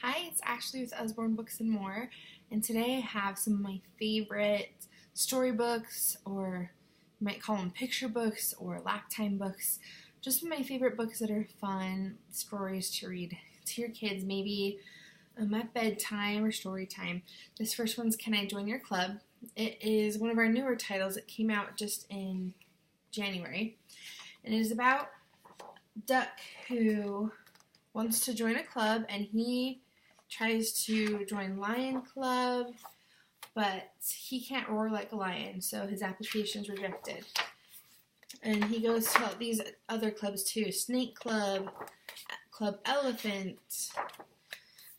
Hi, it's Ashley with Usborne Books and More, and today I have some of my favorite storybooks, or you might call them picture books or lap time books. Just some of my favorite books that are fun stories to read to your kids, maybe at bedtime or story time. This first one's Can I Join Your Club? It is one of our newer titles. It came out just in January, and it is about Duck who wants to join a club, and he tries to join Lion Club, but he can't roar like a lion, so his application is rejected. And he goes to these other clubs too, Snake Club, Club Elephant,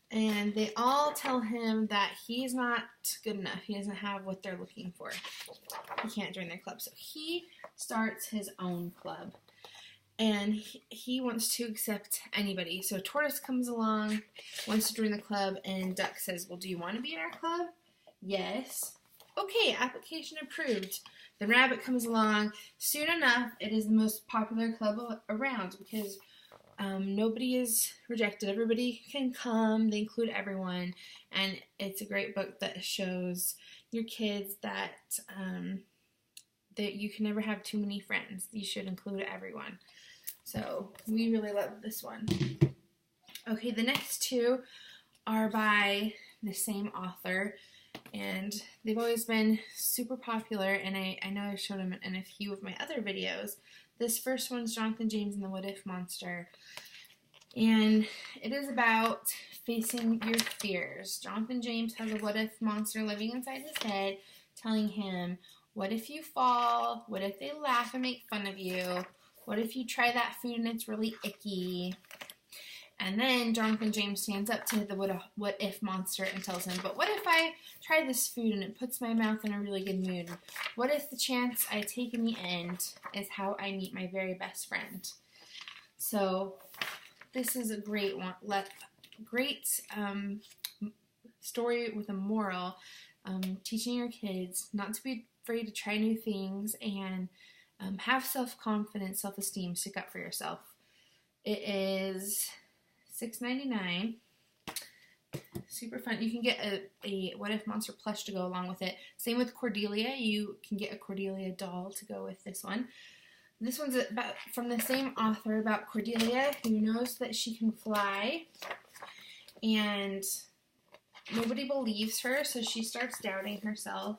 and they all tell him that he's not good enough. He doesn't have what they're looking for. He can't join their club, so he starts his own club. And he wants to accept anybody. So Tortoise comes along, wants to join the club, and Duck says, well, do you want to be in our club? Yes. Okay, application approved. Then Rabbit comes along. Soon enough, it is the most popular club around because nobody is rejected. Everybody can come. They include everyone. And it's a great book that shows your kids that you can never have too many friends. You should include everyone. So we really love this one. Okay, the next two are by the same author, and they've always been super popular, and I know I've shown them in a few of my other videos. This first one's Jonathan James and the What If Monster, and it is about facing your fears. Jonathan James has a what if monster living inside his head, telling him, what if you fall? What if they laugh and make fun of you? What if you try that food and it's really icky? And then Jonathan James stands up to the what if monster and tells him, but what if I try this food and it puts my mouth in a really good mood? What if the chance I take in the end is how I meet my very best friend? So this is a great one, great story with a moral, teaching your kids not to be afraid to try new things and have self-confidence, self-esteem, stick up for yourself. It is $6.99. Super fun. You can get a What If Monster plush to go along with it. Same with Cordelia. You can get a Cordelia doll to go with this one. This one's from the same author about Cordelia who knows that she can fly, and nobody believes her, so she starts doubting herself.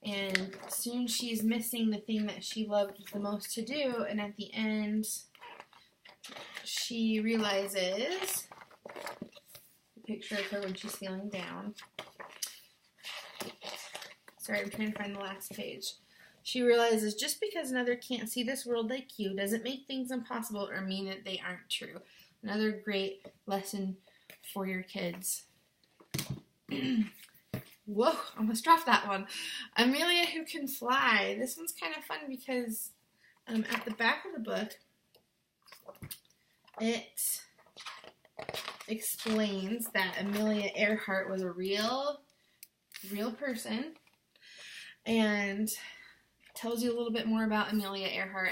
And soon she's missing the thing that she loved the most to do, and at the end, she realizes the picture of her when she's feeling down. Sorry, I'm trying to find the last page. She realizes just because another can't see this world like you doesn't make things impossible or mean that they aren't true. Another great lesson for your kids. Whoa, almost dropped that one. Amelia Who Can Fly. This one's kind of fun because at the back of the book, it explains that Amelia Earhart was a real person, and tells you a little bit more about Amelia Earhart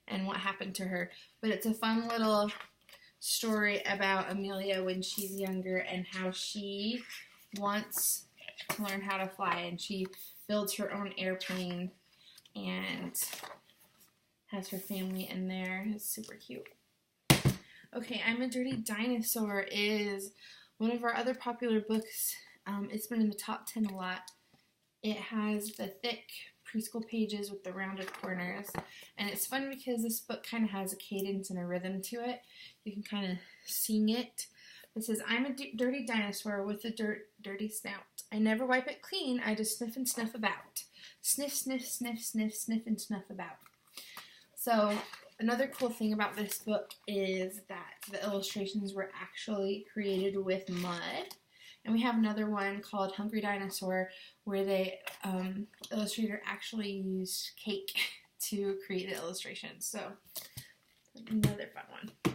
and what happened to her. But it's a fun little story about Amelia when she's younger and how she wants to learn how to fly, and she builds her own airplane and has her family in there. It's super cute. Okay, I'm a Dirty Dinosaur is one of our other popular books. It's been in the top 10 a lot. It has the thick preschool pages with the rounded corners, and it's fun because this book kind of has a cadence and a rhythm to it. You can kind of sing it. It says, I'm a dirty dinosaur with a dirty snout. I never wipe it clean, I just sniff and snuff about. Sniff, sniff, sniff, sniff, sniff, and snuff about. So, another cool thing about this book is that the illustrations were actually created with mud. And we have another one called Hungry Dinosaur where the illustrator actually used cake to create the illustrations. So, another fun one.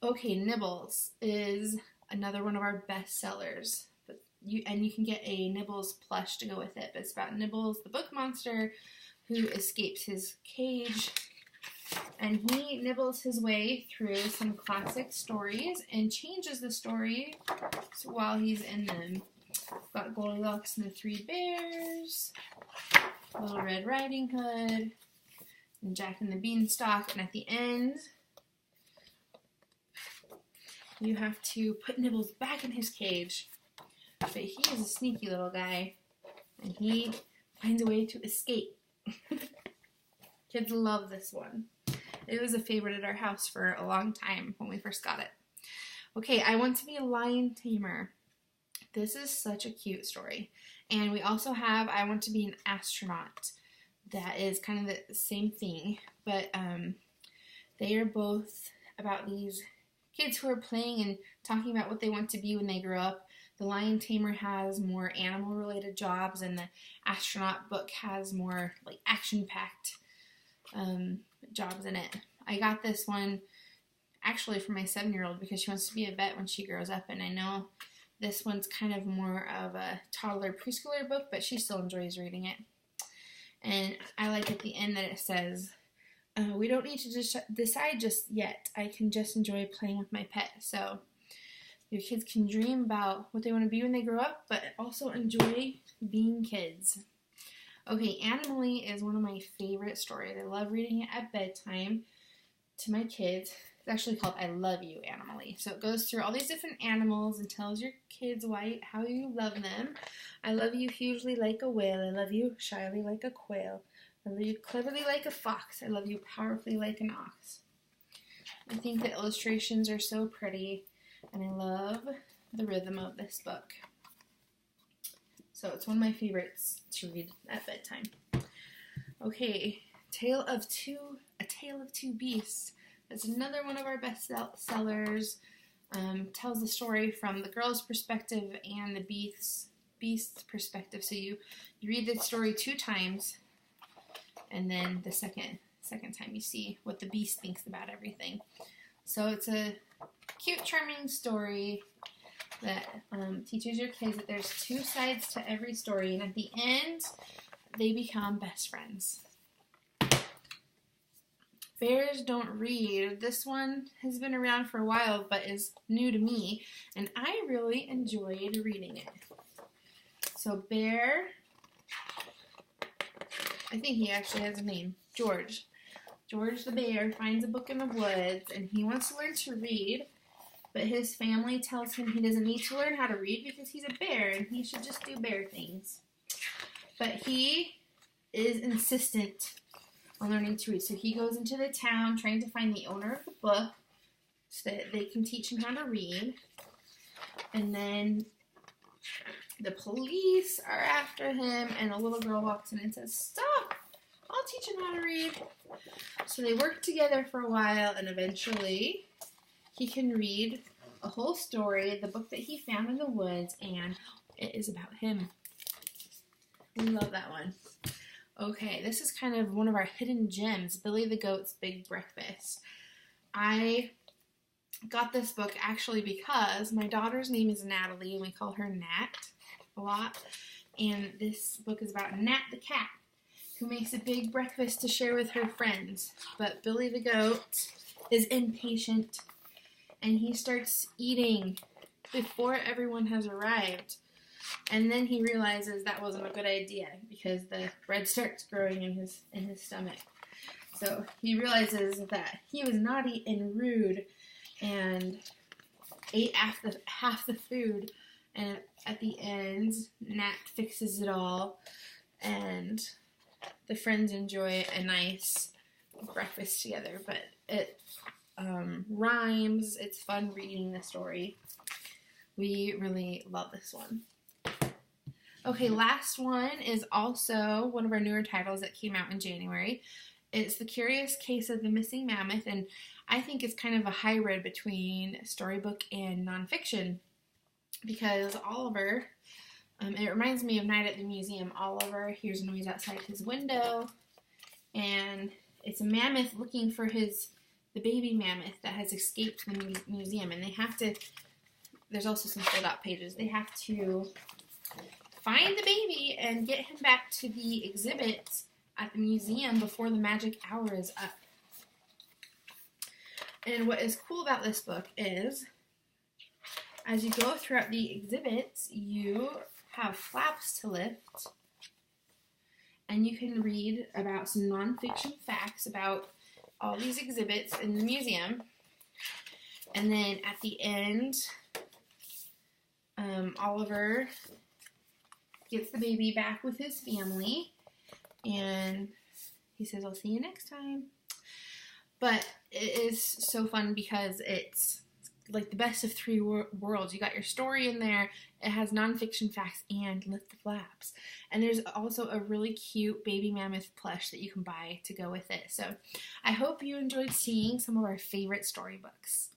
Okay, Nibbles is another one of our best sellers. You can get a Nibbles plush to go with it. But it's about Nibbles, the book monster, who escapes his cage And he nibbles his way through some classic stories and changes the story while he's in them. Got Goldilocks and the Three Bears, Little Red Riding Hood, and Jack and the Beanstalk. And at the end, you have to put Nibbles back in his cage. But he is a sneaky little guy, and he finds a way to escape. Kids love this one. It was a favorite at our house for a long time when we first got it. Okay, I Want to Be a Lion Tamer. This is such a cute story. And we also have I Want to Be an Astronaut. That is kind of the same thing, but they are both about these kids who are playing and talking about what they want to be when they grow up. The Lion Tamer has more animal-related jobs, and the astronaut book has more like action-packed jobs in it. I got this one actually for my 7-year-old because she wants to be a vet when she grows up, and I know this one's kind of more of a toddler preschooler book, but she still enjoys reading it. And I like at the end that it says, we don't need to decide just yet. I can just enjoy playing with my pet. So your kids can dream about what they want to be when they grow up, but also enjoy being kids. Okay, Animally is one of my favorite stories. I love reading it at bedtime to my kids. It's actually called I Love You, Animally. So it goes through all these different animals and tells your kids how you love them. I love you hugely like a whale. I love you shyly like a quail. I love you cleverly like a fox. I love you powerfully like an ox. I think the illustrations are so pretty, and I love the rhythm of this book. So it's one of my favorites to read at bedtime. Okay, A Tale of Two Beasts. It's another one of our best sellers. Tells the story from the girl's perspective and the beast's perspective. So you read the story 2 times, and then the second time you see what the beast thinks about everything. So it's a cute, charming story that teaches your kids that there's 2 sides to every story, and at the end, they become best friends. Bears Don't Read. This one has been around for a while, but is new to me, and I really enjoyed reading it. So Bear, I think he actually has a name, George. George the bear finds a book in the woods, and he wants to learn to read, but his family tells him he doesn't need to learn how to read because he's a bear, and he should just do bear things. But he is insistent on learning to read, so he goes into the town trying to find the owner of the book so that they can teach him how to read. And then the police are after him, and a little girl walks in and says, "Stop! I'll teach him how to read." So they work together for a while, and eventually he can read a whole story, the book that he found in the woods, and it is about him. We love that one. Okay, this is kind of one of our hidden gems, Billy the Goat's Big Breakfast. I got this book actually because my daughter's name is Natalie, and we call her Nat a lot. And this book is about Nat the cat, who makes a big breakfast to share with her friends. But Billy the Goat is impatient, and he starts eating before everyone has arrived. And then he realizes that wasn't a good idea because the bread starts growing in his stomach. So he realizes that he was naughty and rude and ate half the food. And at the end, Nat fixes it all, and the friends enjoy a nice breakfast together. But it rhymes. It's fun reading the story. We really love this one. Okay, last one is also one of our newer titles that came out in January. It's The Curious Case of the Missing Mammoth, and I think it's kind of a hybrid between storybook and nonfiction because Oliver, it reminds me of Night at the Museum. Oliver hears a noise outside his window, and it's a mammoth looking for the baby mammoth that has escaped the museum, and they have to, there's also some filled out pages, they have to find the baby and get him back to the exhibit at the museum before the magic hour is up. And what is cool about this book is, as you go throughout the exhibits, you have flaps to lift, and you can read about some nonfiction facts about all these exhibits in the museum. And then at the end, Oliver gets the baby back with his family, and he says, "I'll see you next time." But it is so fun because it's like the best of three worlds. You got your story in there, it has nonfiction facts, and lift the flaps. And there's also a really cute baby mammoth plush that you can buy to go with it. So I hope you enjoyed seeing some of our favorite storybooks.